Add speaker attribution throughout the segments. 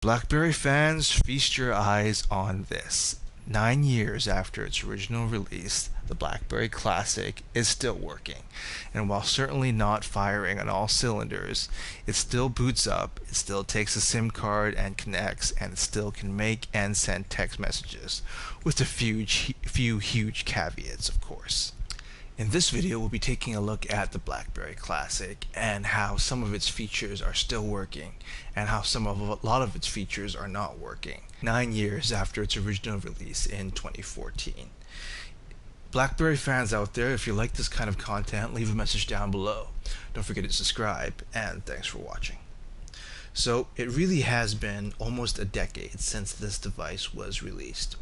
Speaker 1: BlackBerry fans, feast your eyes on this. 9 years after its original release, the BlackBerry Classic is still working, and while certainly not firing on all cylinders, it still boots up, it still takes a SIM card and connects, and it still can make and send text messages, with a few huge caveats, of course. In this video, we'll be taking a look at the BlackBerry Classic and how some of its features are still working and how a lot of its features are not working 9 years after its original release in 2014. BlackBerry fans out there, if you like this kind of content, leave a message down below. Don't forget to subscribe, and thanks for watching. So, it really has been almost a decade since this device was released.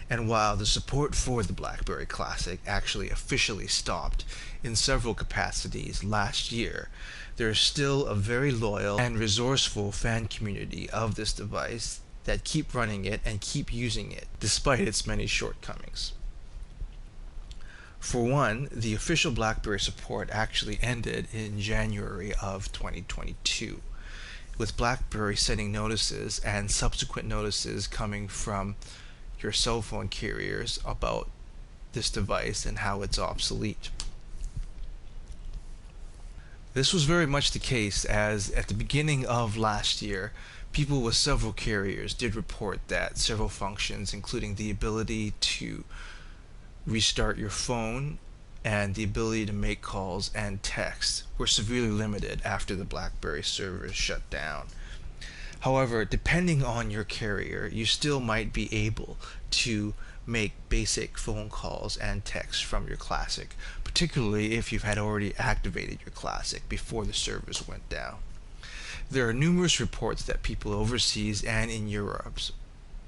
Speaker 1: And while the support for the BlackBerry Classic actually officially stopped in several capacities last year, there is still a very loyal and resourceful fan community of this device that keep running it and keep using it despite its many shortcomings. For one, the official BlackBerry support actually ended in January of 2022, with BlackBerry sending notices and subsequent notices coming from your cell phone carriers about this device and how it's obsolete. This was very much the case, as at the beginning of last year, people with several carriers did report that several functions, including the ability to restart your phone and the ability to make calls and text, were severely limited after the BlackBerry servers shut down. However, depending on your carrier, you still might be able to make basic phone calls and texts from your Classic, particularly if you've had already activated your Classic before the servers went down. There are numerous reports that people overseas and in Europe,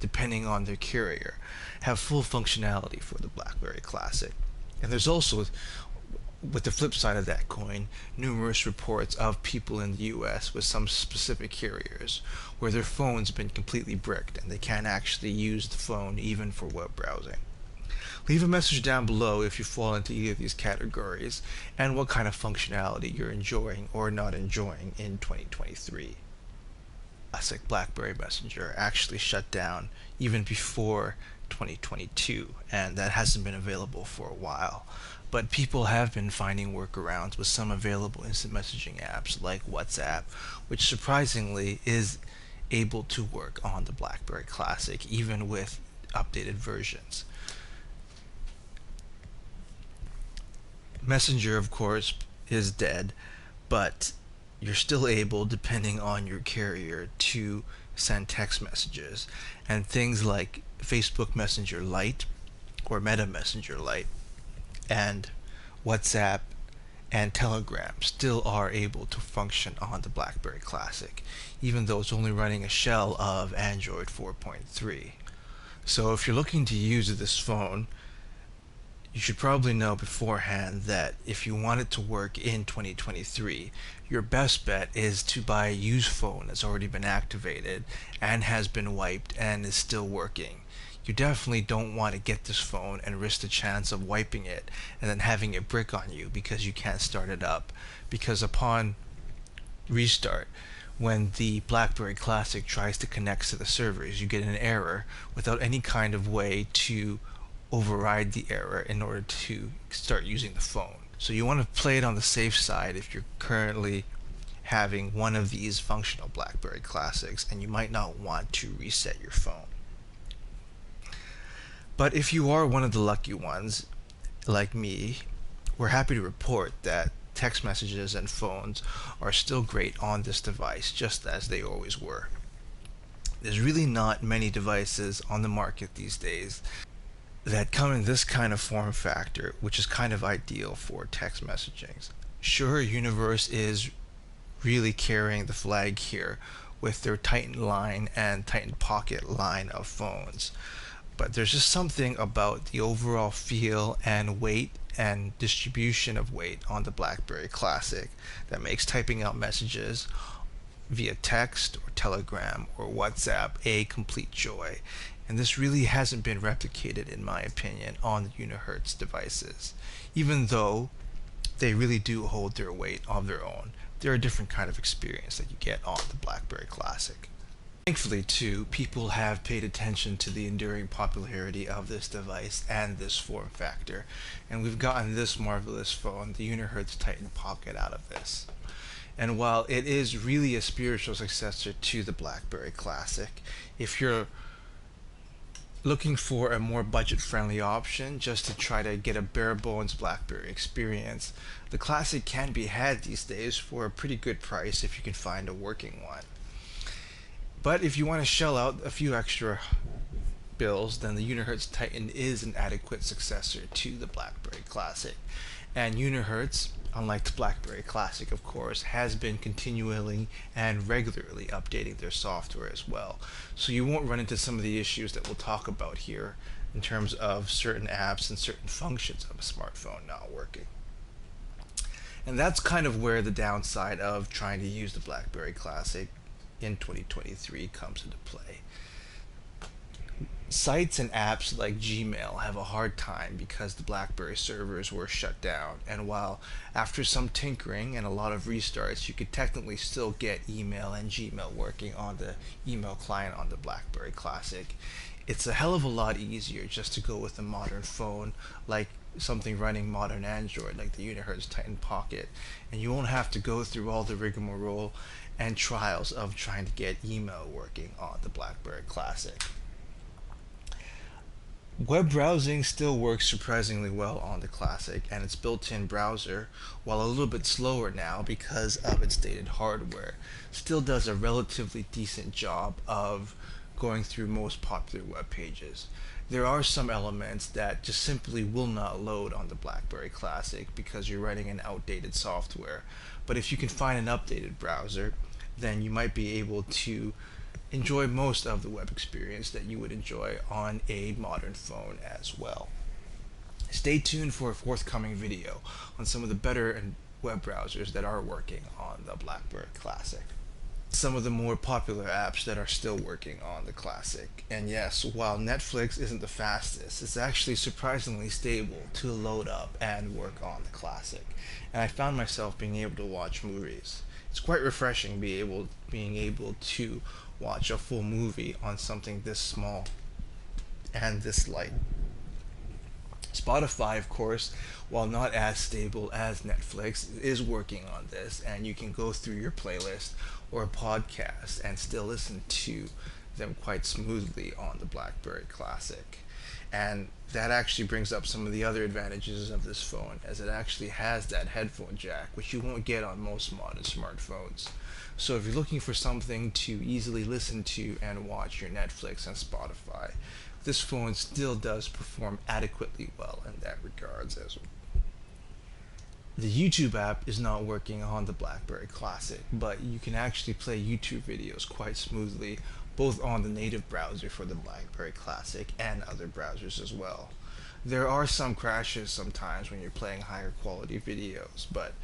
Speaker 1: depending on their carrier, have full functionality for the BlackBerry Classic. And there's also, with the flip side of that coin, numerous reports of people in the US with some specific carriers where their phones have been completely bricked and they can't actually use the phone even for web browsing. Leave a message down below if you fall into either of these categories and what kind of functionality you're enjoying or not enjoying in 2023. Classic BlackBerry Messenger actually shut down even before 2022, and that hasn't been available for a while. But people have been finding workarounds with some available instant messaging apps like WhatsApp, which surprisingly is able to work on the BlackBerry Classic even with updated versions. Messenger, of course, is dead, but you're still able, depending on your carrier, to send text messages, and things like Facebook Messenger Lite or Meta Messenger Lite and WhatsApp and Telegram still are able to function on the BlackBerry Classic, even though it's only running a shell of Android 4.3. So if you're looking to use this phone, you should probably know beforehand that if you want it to work in 2023, your best bet is to buy a used phone that's already been activated and has been wiped and is still working. You definitely don't want to get this phone and risk the chance of wiping it and then having it brick on you because you can't start it up, because upon restart, when the BlackBerry Classic tries to connect to the servers, you get an error without any kind of way to override the error in order to start using the phone. So you want to play it on the safe side if you're currently having one of these functional BlackBerry Classics, and you might not want to reset your phone. But if you are one of the lucky ones, like me, we're happy to report that text messages and phones are still great on this device, just as they always were. There's really not many devices on the market these days that come in this kind of form factor, which is kind of ideal for text messaging. Sure, Universe is really carrying the flag here with their Titan line and Titan Pocket line of phones, but there's just something about the overall feel and weight and distribution of weight on the BlackBerry Classic that makes typing out messages via text or Telegram or WhatsApp a complete joy. And this really hasn't been replicated, in my opinion, on the Unihertz devices. Even though they really do hold their weight of their own, they're a different kind of experience that you get on the BlackBerry Classic. Thankfully, too, people have paid attention to the enduring popularity of this device and this form factor, and we've gotten this marvelous phone, the Unihertz Titan Pocket, out of this. And while it is really a spiritual successor to the Blackberry Classic, if you're looking for a more budget friendly option just to try to get a bare bones BlackBerry experience, the Classic can be had these days for a pretty good price if you can find a working one. But if you want to shell out a few extra bills, then the Unihertz Titan is an adequate successor to the BlackBerry Classic. And Unihertz, unlike the BlackBerry Classic of course, has been continually and regularly updating their software as well. So you won't run into some of the issues that we'll talk about here in terms of certain apps and certain functions of a smartphone not working. And that's kind of where the downside of trying to use the BlackBerry Classic in 2023 comes into play. Sites and apps like Gmail have a hard time because the BlackBerry servers were shut down, and while after some tinkering and a lot of restarts you could technically still get email and Gmail working on the email client on the BlackBerry Classic, it's a hell of a lot easier just to go with a modern phone like something running modern Android like the Unihertz Titan Pocket, and you won't have to go through all the rigmarole and trials of trying to get email working on the BlackBerry Classic. Web browsing still works surprisingly well on the Classic, and its built-in browser, while a little bit slower now because of its dated hardware, still does a relatively decent job of going through most popular web pages. There are some elements that just simply will not load on the BlackBerry Classic because you're running an outdated software, but if you can find an updated browser, then you might be able to enjoy most of the web experience that you would enjoy on a modern phone as well. Stay tuned for a forthcoming video on some of the better web browsers that are working on the BlackBerry Classic. Some of the more popular apps that are still working on the Classic. And yes, while Netflix isn't the fastest, it's actually surprisingly stable to load up and work on the Classic. And I found myself being able to watch movies. It's quite refreshing being able to watch a full movie on something this small and this light. Spotify, of course, while not as stable as Netflix, is working on this, and you can go through your playlist or a podcast and still listen to them quite smoothly on the BlackBerry Classic. And that actually brings up some of the other advantages of this phone, as it actually has that headphone jack, which you won't get on most modern smartphones. So if you're looking for something to easily listen to and watch your Netflix and Spotify, this phone still does perform adequately well in that regards as well. The YouTube app is not working on the BlackBerry Classic, but you can actually play YouTube videos quite smoothly both on the native browser for the BlackBerry Classic and other browsers as well. There are some crashes sometimes when you're playing higher quality videos, but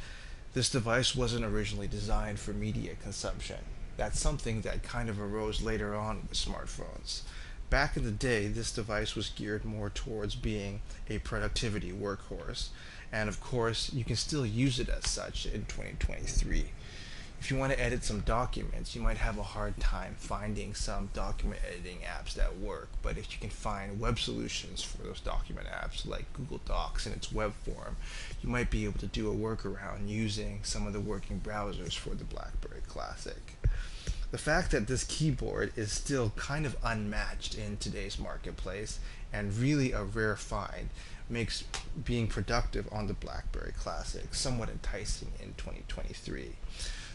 Speaker 1: this device wasn't originally designed for media consumption. That's something that kind of arose later on with smartphones. Back in the day, this device was geared more towards being a productivity workhorse, and of course, you can still use it as such in 2023. If you want to edit some documents, you might have a hard time finding some document editing apps that work, but if you can find web solutions for those document apps like Google Docs in its web form, you might be able to do a workaround using some of the working browsers for the BlackBerry Classic. The fact that this keyboard is still kind of unmatched in today's marketplace and really a rare find makes being productive on the BlackBerry Classic somewhat enticing in 2023.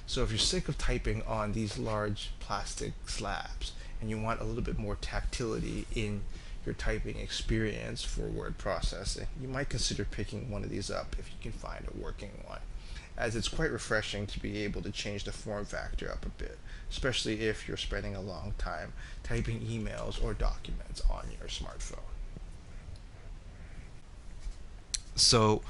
Speaker 1: So if you're sick of typing on these large plastic slabs and you want a little bit more tactility in your typing experience for word processing, you might consider picking one of these up if you can find a working one, as it's quite refreshing to be able to change the form factor up a bit, especially if you're spending a long time typing emails or documents on your smartphone. So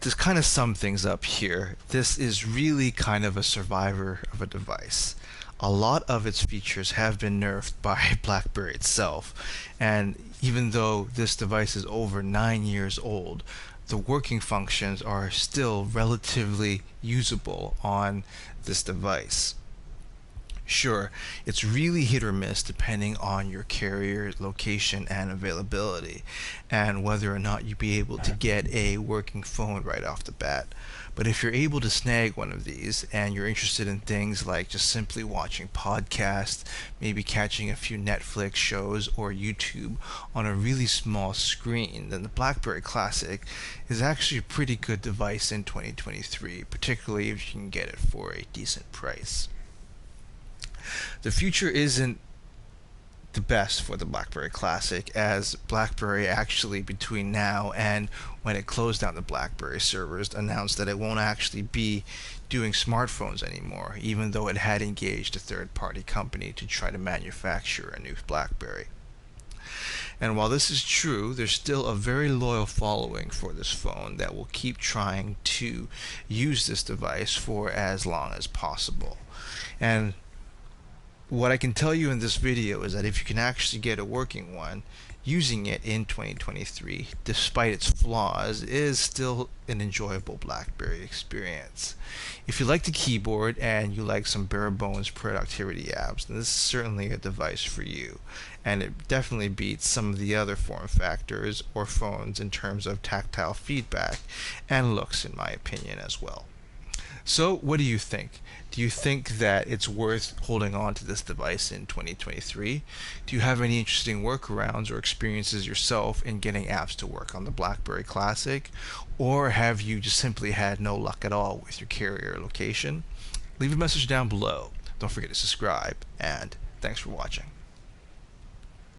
Speaker 1: to kind of sum things up here, this is really kind of a survivor of a device. A lot of its features have been nerfed by BlackBerry itself, and even though this device is over 9 years old, the working functions are still relatively usable on this device. Sure, it's really hit or miss depending on your carrier location and availability, and whether or not you be able to get a working phone right off the bat. But if you're able to snag one of these and you're interested in things like just simply watching podcasts, maybe catching a few Netflix shows or YouTube on a really small screen, then the Blackberry Classic is actually a pretty good device in 2023, particularly if you can get it for a decent price. The future isn't the best for the BlackBerry Classic, as BlackBerry actually, between now and when it closed down the BlackBerry servers, announced that it won't actually be doing smartphones anymore, even though it had engaged a third-party company to try to manufacture a new BlackBerry. And while this is true, there's still a very loyal following for this phone that will keep trying to use this device for as long as possible. And what I can tell you in this video is that if you can actually get a working one, using it in 2023, despite its flaws, is still an enjoyable BlackBerry experience. If you like the keyboard and you like some bare bones productivity apps, then this is certainly a device for you. And it definitely beats some of the other form factors or phones in terms of tactile feedback and looks, in my opinion, as well. So, what do you think? Do you think that it's worth holding on to this device in 2023? Do you have any interesting workarounds or experiences yourself in getting apps to work on the BlackBerry Classic? Or have you just simply had no luck at all with your carrier location? Leave a message down below. Don't forget to subscribe, and thanks for watching.